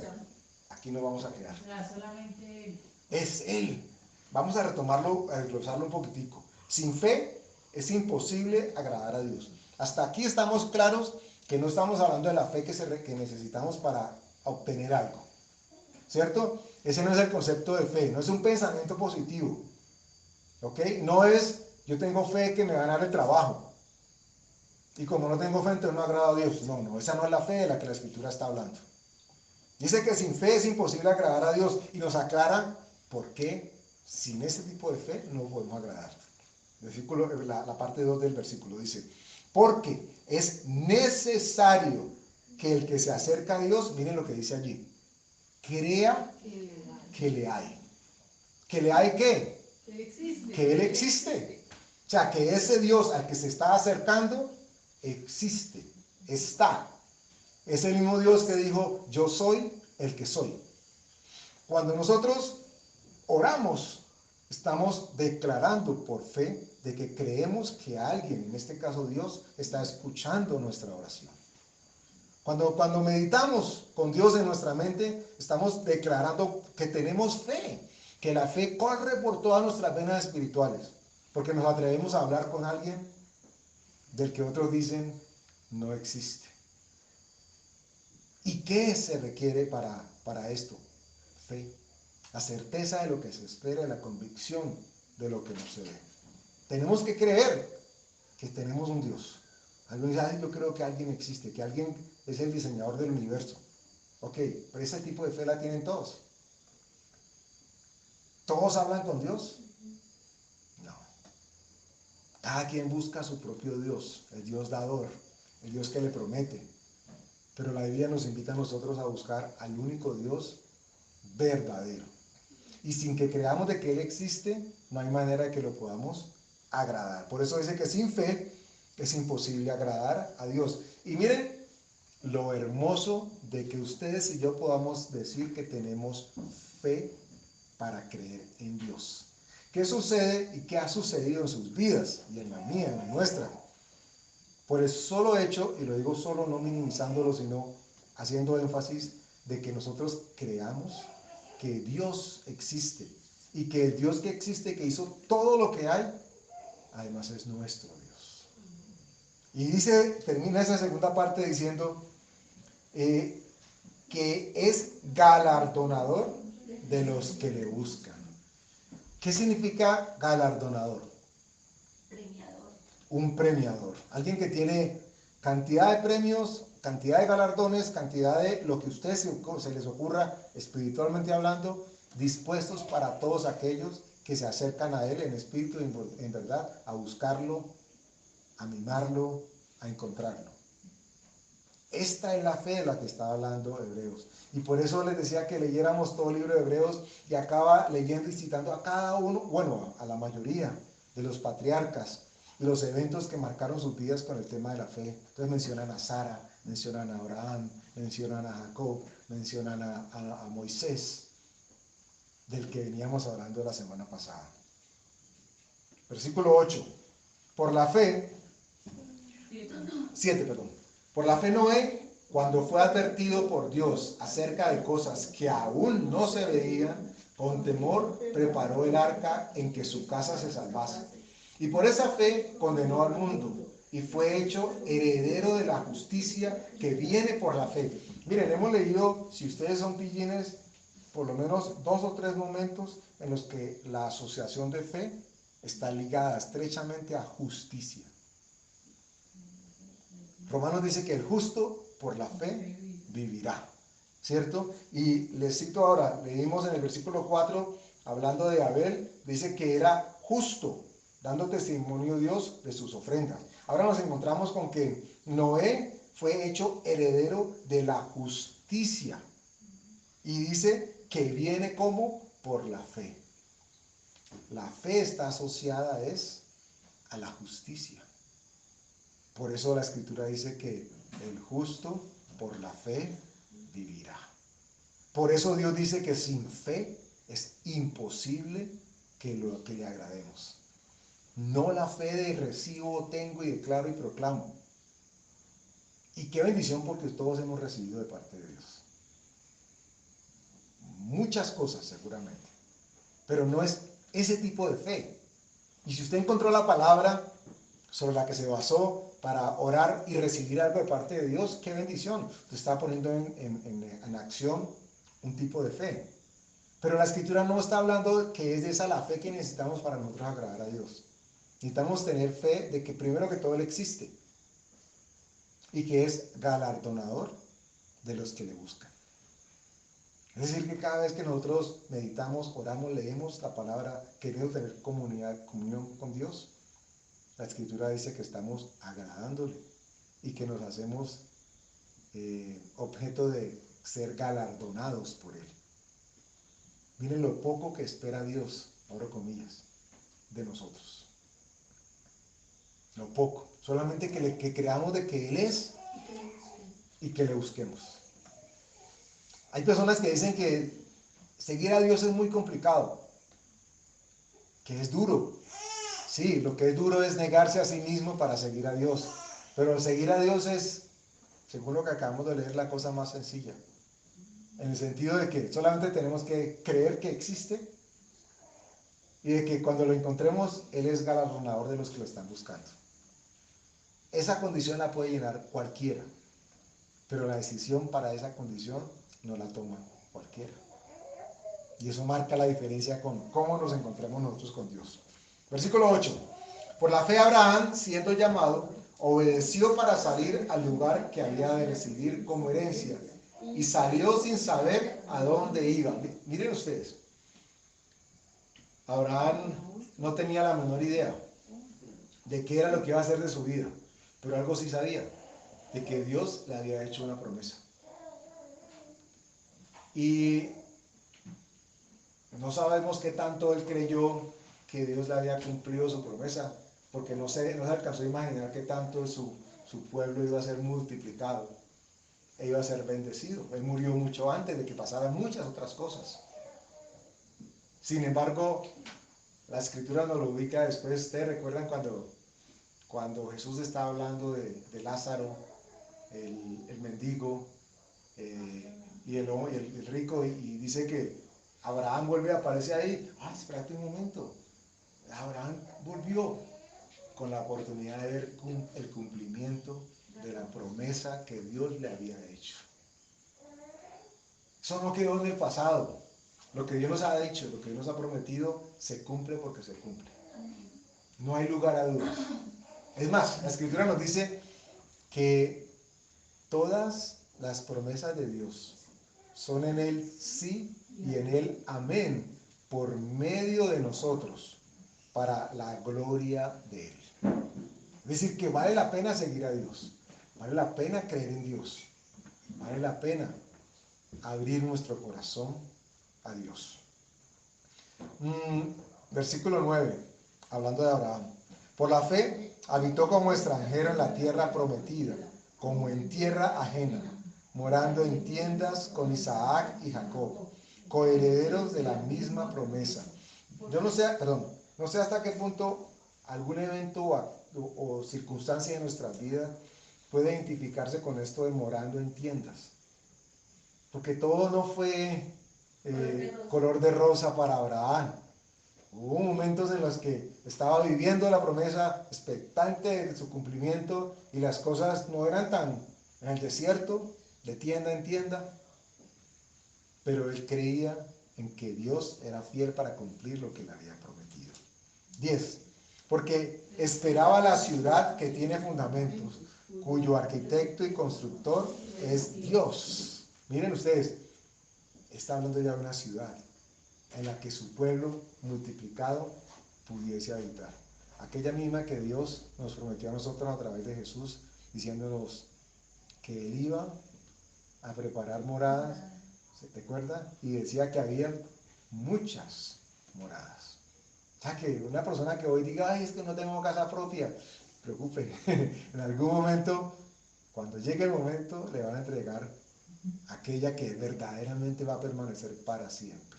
Aquí nos vamos a quedar. Solamente Él. Es Él. Vamos a retomarlo, a desglosarlo un poquitico. Sin fe es imposible agradar a Dios. Hasta aquí estamos claros que no estamos hablando de la fe que necesitamos para obtener algo. ¿Cierto? Ese no es el concepto de fe, no es un pensamiento positivo. ¿Ok? No es, yo tengo fe que me van a dar el trabajo. Y como no tengo fe, entonces no agrado a Dios. No, esa no es la fe de la que la Escritura está hablando. Dice que sin fe es imposible agradar a Dios y nos aclara por qué sin ese tipo de fe no podemos agradar. La parte 2 del versículo dice, porque es necesario que el que se acerca a Dios, miren lo que dice allí, crea que le hay. ¿Que le hay qué? Que Él existe. O sea, que ese Dios al que se está acercando existe, está. Es el mismo Dios que dijo, yo soy el que soy. Cuando nosotros oramos, estamos declarando por fe de que creemos que alguien, en este caso Dios, está escuchando nuestra oración. Cuando meditamos con Dios en nuestra mente, estamos declarando que tenemos fe, que la fe corre por todas nuestras venas espirituales, porque nos atrevemos a hablar con alguien del que otros dicen no existe. ¿Y qué se requiere para esto? Fe. La certeza de lo que se espera y la convicción de lo que no se ve. Tenemos que creer que tenemos un Dios. Alguien dice, yo creo que alguien existe, que alguien es el diseñador del universo. Ok, pero ese tipo de fe la tienen todos. ¿Todos hablan con Dios? No. Cada quien busca su propio Dios, el Dios dador, el Dios que le promete. Pero la Biblia nos invita a nosotros a buscar al único Dios verdadero. Y sin que creamos de que Él existe, no hay manera de que lo podamos agradar. Por eso dice que sin fe es imposible agradar a Dios. Y miren lo hermoso de que ustedes y yo podamos decir que tenemos fe para creer en Dios. ¿Qué sucede y qué ha sucedido en sus vidas y en la mía, en la nuestra? Por el solo hecho, y lo digo solo no minimizándolo, sino haciendo énfasis de que nosotros creamos que Dios existe y que el Dios que existe, que hizo todo lo que hay, además es nuestro Dios. Y dice, termina esa segunda parte diciendo que es galardonador de los que le buscan. ¿Qué significa galardonador? Premiador. Un premiador. Alguien que tiene cantidad de premios, cantidad de galardones, cantidad de lo que a ustedes se les ocurra espiritualmente hablando, dispuestos para todos aquellos que se acercan a Él en espíritu y en verdad, a buscarlo, a mimarlo, a encontrarlo. Esta es la fe de la que estaba hablando Hebreos. Y por eso les decía que leyéramos todo el libro de Hebreos y acaba leyendo y citando a cada uno, bueno, a la mayoría de los patriarcas, los eventos que marcaron sus vidas con el tema de la fe. Entonces mencionan a Sara, mencionan a Abraham, mencionan a Jacob, mencionan a Moisés, del que veníamos hablando la semana pasada. Versículo 8. Por la fe, 7, perdón. Por la fe Noé, cuando fue advertido por Dios acerca de cosas que aún no se veían, con temor preparó el arca en que su casa se salvase. Y por esa fe condenó al mundo y fue hecho heredero de la justicia que viene por la fe. Miren, hemos leído, si ustedes son pillines, por lo menos 2 o 3 momentos en los que la asociación de fe está ligada estrechamente a justicia. Romanos dice que el justo por la fe vivirá, ¿cierto? Y les cito ahora, leímos en el versículo 4, hablando de Abel, dice que era justo, dando testimonio Dios de sus ofrendas. Ahora nos encontramos con que Noé fue hecho heredero de la justicia. Y dice que viene como por la fe. La fe está asociada a la justicia. Por eso la Escritura dice que el justo por la fe vivirá. Por eso Dios dice que sin fe es imposible que le agrademos. No la fe de recibo, tengo y declaro y proclamo. Y qué bendición porque todos hemos recibido de parte de Dios. Muchas cosas seguramente. Pero no es ese tipo de fe. Y si usted encontró la palabra sobre la que se basó para orar y recibir algo de parte de Dios, qué bendición. Usted está poniendo en acción un tipo de fe. Pero la Escritura no está hablando que es de esa la fe que necesitamos para nosotros agradar a Dios. Necesitamos tener fe de que primero que todo Él existe y que es galardonador de los que le buscan. Es decir, que cada vez que nosotros meditamos, oramos, leemos la palabra, queremos tener comunión con Dios, la Escritura dice que estamos agradándole y que nos hacemos objeto de ser galardonados por Él. Miren lo poco que espera Dios, abro comillas, de nosotros. Lo poco, solamente que creamos de que Él es y que le busquemos. Hay personas que dicen que seguir a Dios es muy complicado, que es duro. Sí, lo que es duro es negarse a sí mismo para seguir a Dios. Pero seguir a Dios es, según lo que acabamos de leer, la cosa más sencilla. En el sentido de que solamente tenemos que creer que existe y de que cuando lo encontremos, Él es galardonador de los que lo están buscando. Esa condición la puede llenar cualquiera, pero la decisión para esa condición no la toma cualquiera. Y eso marca la diferencia con cómo nos encontramos nosotros con Dios. Versículo 8. Por la fe Abraham, siendo llamado, obedeció para salir al lugar que había de recibir como herencia y salió sin saber a dónde iba. Miren ustedes, Abraham no tenía la menor idea de qué era lo que iba a hacer de su vida, pero algo sí sabía, de que Dios le había hecho una promesa. Y no sabemos qué tanto él creyó que Dios le había cumplido su promesa, porque no se alcanzó a imaginar qué tanto su pueblo iba a ser multiplicado e iba a ser bendecido. Él murió mucho antes de que pasaran muchas otras cosas. Sin embargo, la escritura nos lo ubica después. Ustedes recuerdan cuando Jesús estaba hablando de Lázaro, el mendigo, y el rico, y dice que Abraham vuelve a aparecer ahí. Espérate un momento. Abraham volvió con la oportunidad de ver el cumplimiento de la promesa que Dios le había hecho. Eso no quedó en el pasado. Lo que Dios nos ha dicho, lo que Dios nos ha prometido, se cumple porque se cumple. No hay lugar a dudas. Es más, la escritura nos dice que todas las promesas de Dios son en Él sí y en Él amén, por medio de nosotros, para la gloria de Él. Es decir, que vale la pena seguir a Dios, vale la pena creer en Dios, vale la pena abrir nuestro corazón a Dios. Versículo 9, hablando de Abraham. Por la fe habitó como extranjero en la tierra prometida, como en tierra ajena, morando en tiendas con Isaac y Jacob, coherederos de la misma promesa. Yo no sé hasta qué punto algún evento o circunstancia de nuestras vidas puede identificarse con esto de morando en tiendas. Porque todo no fue color de rosa para Abraham. Hubo momentos en los que estaba viviendo la promesa, expectante de su cumplimiento, y las cosas no eran tan en el desierto, de tienda en tienda, pero él creía en que Dios era fiel para cumplir lo que le había prometido. 10. Porque esperaba la ciudad que tiene fundamentos, cuyo arquitecto y constructor es Dios. Miren ustedes, está hablando ya de una ciudad en la que su pueblo multiplicado pudiese habitar. Aquella misma que Dios nos prometió a nosotros a través de Jesús, diciéndonos que Él iba a preparar moradas, ¿se te acuerda? Y decía que había muchas moradas. O sea, que una persona que hoy diga, ay, es que no tengo casa propia, preocupe, en algún momento, cuando llegue el momento, le van a entregar aquella que verdaderamente va a permanecer para siempre.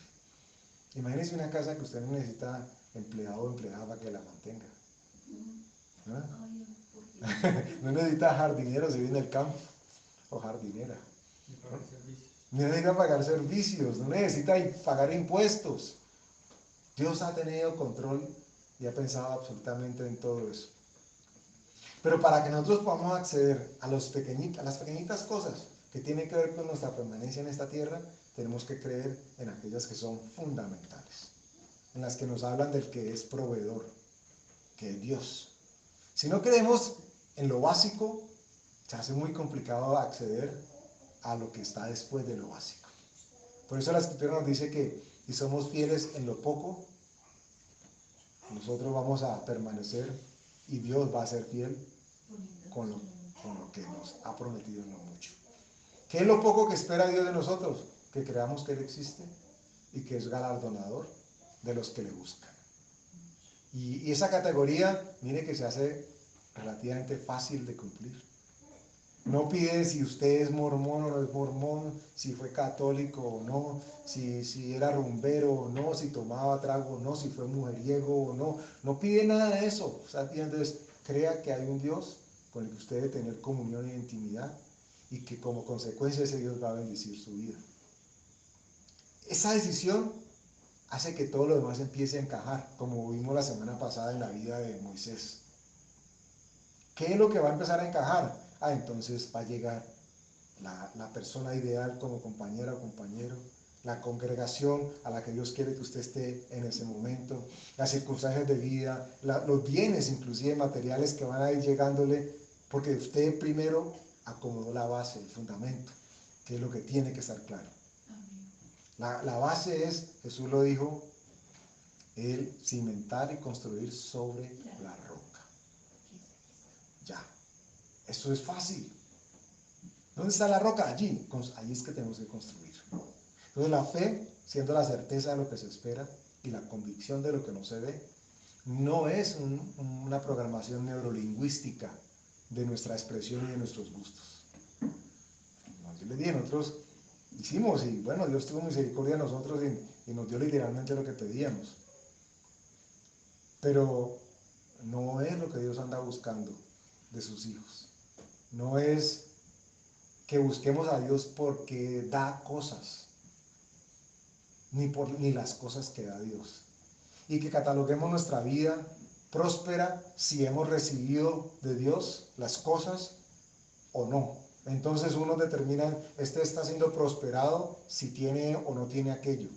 Imagínese una casa que usted no necesita empleado o empleada para que la mantenga. ¿No? No necesita jardinero si vive en el campo, o jardinera. No necesita pagar servicios, no necesita pagar impuestos. Dios ha tenido control y ha pensado absolutamente en todo eso. Pero para que nosotros podamos acceder a las pequeñitas cosas que tienen que ver con nuestra permanencia en esta tierra, tenemos que creer en aquellas que son fundamentales, en las que nos hablan del que es proveedor, que es Dios. Si no creemos en lo básico, se hace muy complicado acceder a lo que está después de lo básico. Por eso la Escritura nos dice que si somos fieles en lo poco, nosotros vamos a permanecer y Dios va a ser fiel con lo que nos ha prometido en lo mucho. ¿Qué es lo poco que espera Dios de nosotros? Que creamos que Él existe y que es galardonador de los que le buscan. Y esa categoría, mire que se hace relativamente fácil de cumplir. No pide si usted es mormón o no es mormón, si fue católico o no, si era rumbero o no, si tomaba trago o no, si fue mujeriego o no. No pide nada de eso. O sea, entonces, crea que hay un Dios con el que usted debe tener comunión e intimidad y que como consecuencia ese Dios va a bendecir su vida. Esa decisión hace que todo lo demás empiece a encajar, como vimos la semana pasada en la vida de Moisés. ¿Qué es lo que va a empezar a encajar? Entonces va a llegar la persona ideal como compañera o compañero, la congregación a la que Dios quiere que usted esté en ese momento, las circunstancias de vida, los bienes inclusive materiales que van a ir llegándole, porque usted primero acomodó la base, el fundamento, que es lo que tiene que estar claro. La base es, Jesús lo dijo, el cimentar y construir sobre la roca. Ya. Eso es fácil. ¿Dónde está la roca? Allí. Allí es que tenemos que construir. Entonces la fe, siendo la certeza de lo que se espera y la convicción de lo que no se ve, no es una programación neurolingüística de nuestra expresión y de nuestros gustos. Yo les dije, nosotros hicimos y bueno, Dios tuvo misericordia de nosotros y nos dio literalmente lo que pedíamos. Pero no es lo que Dios anda buscando de sus hijos. No es que busquemos a Dios porque da cosas, ni las cosas que da Dios. Y que cataloguemos nuestra vida próspera si hemos recibido de Dios las cosas o no. Entonces uno determina, este está siendo prosperado si tiene o no tiene aquello.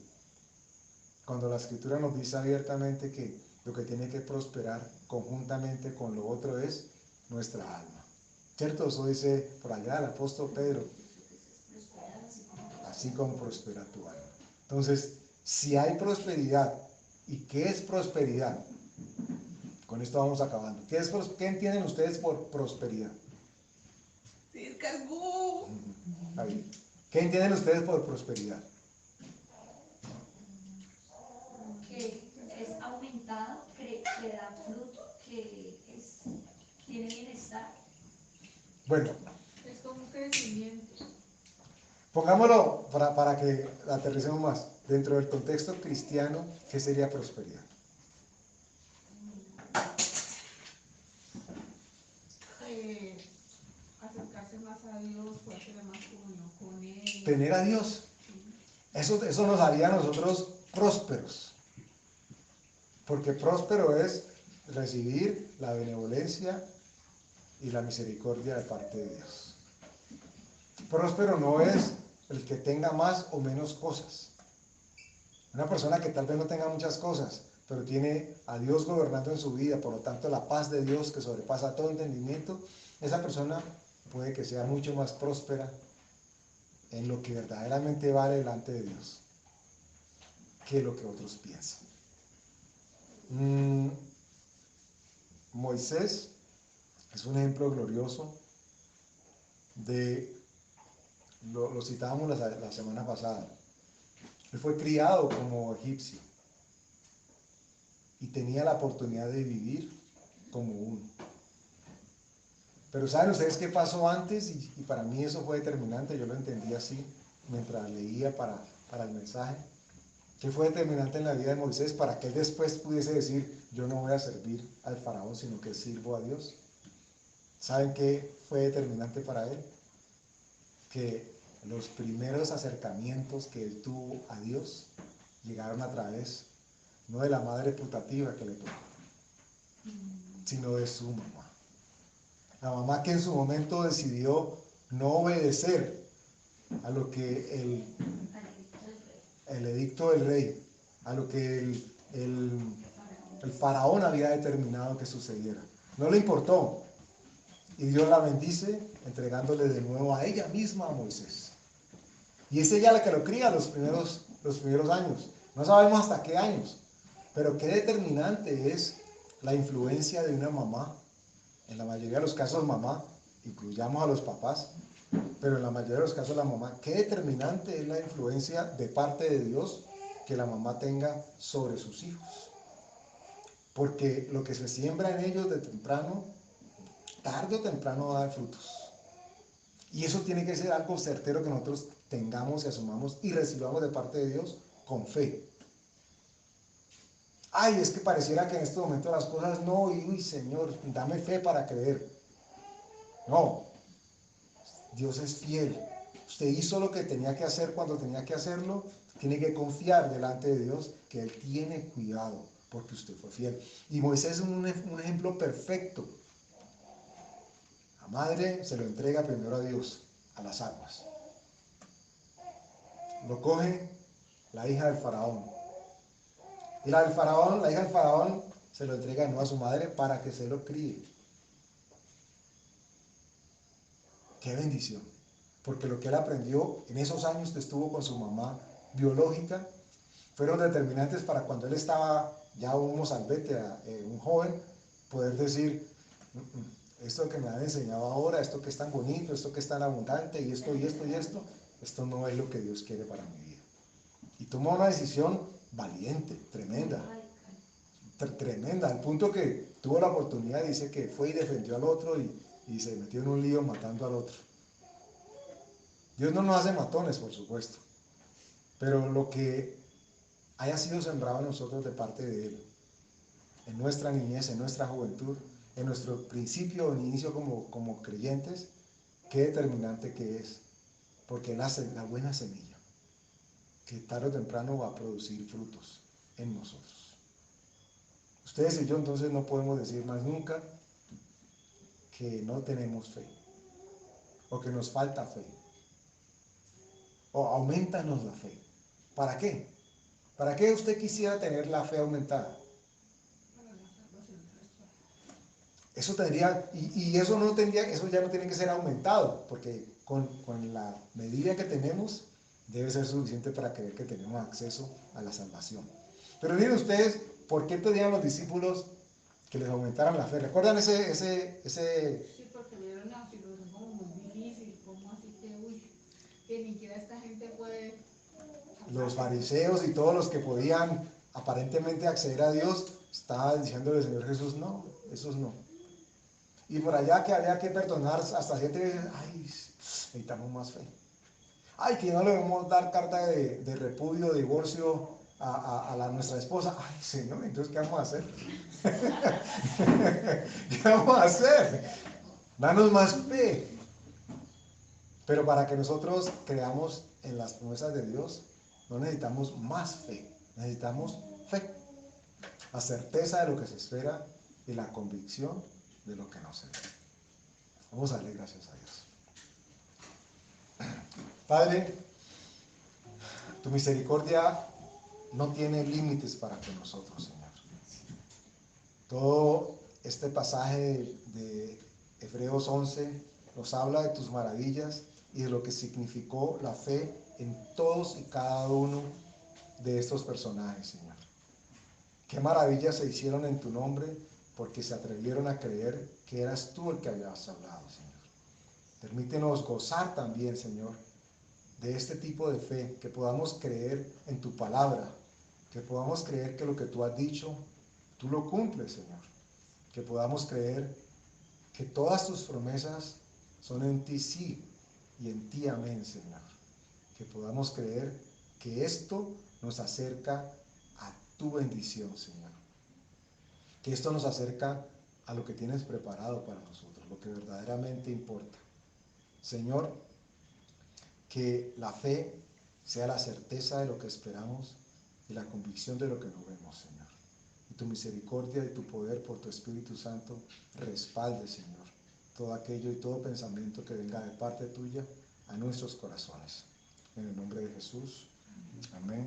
Cuando la Escritura nos dice abiertamente que lo que tiene que prosperar conjuntamente con lo otro es nuestra alma. ¿Cierto? Eso dice por allá el apóstol Pedro. Así como prospera tu alma. Entonces, si hay prosperidad, ¿y qué es prosperidad? Con esto vamos acabando. ¿Qué entienden ustedes por prosperidad? ¿Qué entienden ustedes por prosperidad? Que es aumentado, que da fruto, que tiene bienestar. Bueno, Es como un crecimiento. pongámoslo para que aterricemos más. Dentro del contexto cristiano, ¿qué sería prosperidad? Acercarse más a Dios, poder tener más comunión con Él. Tener a Dios. Eso nos haría a nosotros prósperos. Porque próspero es recibir la benevolencia y la misericordia de parte de Dios. Próspero no es el que tenga más o menos cosas. Una persona que tal vez no tenga muchas cosas, pero tiene a Dios gobernando en su vida, por lo tanto la paz de Dios que sobrepasa todo entendimiento, esa persona puede que sea mucho más próspera en lo que verdaderamente vale delante de Dios que lo que otros piensan. Moisés es un ejemplo glorioso de, lo citábamos la semana pasada. Él fue criado como egipcio y tenía la oportunidad de vivir como uno. Pero ¿saben ustedes qué pasó antes? Y para mí eso fue determinante, yo lo entendí así mientras leía para el mensaje. ¿Qué fue determinante en la vida de Moisés para que él después pudiese decir, yo no voy a servir al faraón, sino que sirvo a Dios? ¿Saben qué fue determinante para él? Que los primeros acercamientos que él tuvo a Dios llegaron a través, no de la madre putativa que le tocó, sino de su mamá. La mamá que en su momento decidió no obedecer a lo que el edicto del rey, a lo que el faraón había determinado que sucediera. No le importó. Y Dios la bendice entregándole de nuevo a ella misma a Moisés. Y es ella la que lo cría los primeros años. No sabemos hasta qué años. Pero qué determinante es la influencia de una mamá. En la mayoría de los casos mamá, incluyamos a los papás, pero en la mayoría de los casos la mamá. Qué determinante es la influencia de parte de Dios que la mamá tenga sobre sus hijos. Porque lo que se siembra en ellos de temprano, tarde o temprano va a dar frutos. Y eso tiene que ser algo certero que nosotros tengamos y asumamos y recibamos de parte de Dios con fe. Ay, es que pareciera que en este momento las cosas no, y uy, Señor, dame fe para creer. No, Dios es fiel. Usted hizo lo que tenía que hacer cuando tenía que hacerlo, tiene que confiar delante de Dios que Él tiene cuidado porque usted fue fiel. Y Moisés es un ejemplo perfecto. La madre se lo entrega primero a Dios, a las aguas. Lo coge la hija del faraón. Y la hija del faraón se lo entrega no a su madre para que se lo críe. ¡Qué bendición! Porque lo que él aprendió en esos años que estuvo con su mamá biológica fueron determinantes para cuando él estaba ya un mozalbete, un joven, poder decir, esto que me han enseñado ahora, esto que es tan bonito, esto que es tan abundante, y esto, esto no es lo que Dios quiere para mi vida. Y tomó una decisión valiente, tremenda, al punto que tuvo la oportunidad, dice que fue y defendió al otro y y se metió en un lío matando al otro. Dios no nos hace matones, por supuesto, pero lo que haya sido sembrado en nosotros de parte de Él, en nuestra niñez, en nuestra juventud, en nuestro principio o inicio como creyentes, qué determinante que es, porque la buena semilla, que tarde o temprano va a producir frutos en nosotros. Ustedes y yo entonces no podemos decir más nunca que no tenemos fe, o que nos falta fe, o aumentanos la fe. ¿Para qué? ¿Para qué usted quisiera tener la fe aumentada? Eso tendría, y eso no tendría, eso ya no tiene que ser aumentado, porque con la medida que tenemos debe ser suficiente para creer que tenemos acceso a la salvación. Pero miren ustedes, ¿por qué pedían los discípulos que les aumentaran la fe? ¿Recuerdan ese? Sí, porque vieron la situación como muy difícil, como así que, que ni siquiera esta gente puede... Los fariseos y todos los que podían aparentemente acceder a Dios estaban diciéndole al Señor Jesús, no, esos no. Y por allá que había que perdonar hasta 7 veces, ay, necesitamos más fe. Ay, que no le vamos a dar carta de repudio, de divorcio a nuestra esposa. Ay, Señor, entonces, ¿qué vamos a hacer? ¿Qué vamos a hacer? Danos más fe. Pero para que nosotros creamos en las promesas de Dios, no necesitamos más fe, necesitamos fe. La certeza de lo que se espera y la convicción de lo que no se ve. Vamos a darle gracias a Dios. Padre, tu misericordia no tiene límites para con nosotros, Señor. Todo este pasaje de Hebreos 11 nos habla de tus maravillas y de lo que significó la fe en todos y cada uno de estos personajes, Señor. Qué maravillas se hicieron en tu nombre porque se atrevieron a creer que eras tú el que habías hablado, Señor. Permítenos gozar también, Señor, de este tipo de fe, que podamos creer en tu palabra, que podamos creer que lo que tú has dicho, tú lo cumples, Señor. Que podamos creer que todas tus promesas son en ti sí y en ti amén, Señor. Que podamos creer que esto nos acerca a tu bendición, Señor. Que esto nos acerca a lo que tienes preparado para nosotros, lo que verdaderamente importa. Señor, que la fe sea la certeza de lo que esperamos y la convicción de lo que no vemos, Señor. Y tu misericordia y tu poder por tu Espíritu Santo respalde, Señor, todo aquello y todo pensamiento que venga de parte tuya a nuestros corazones. En el nombre de Jesús. Amén.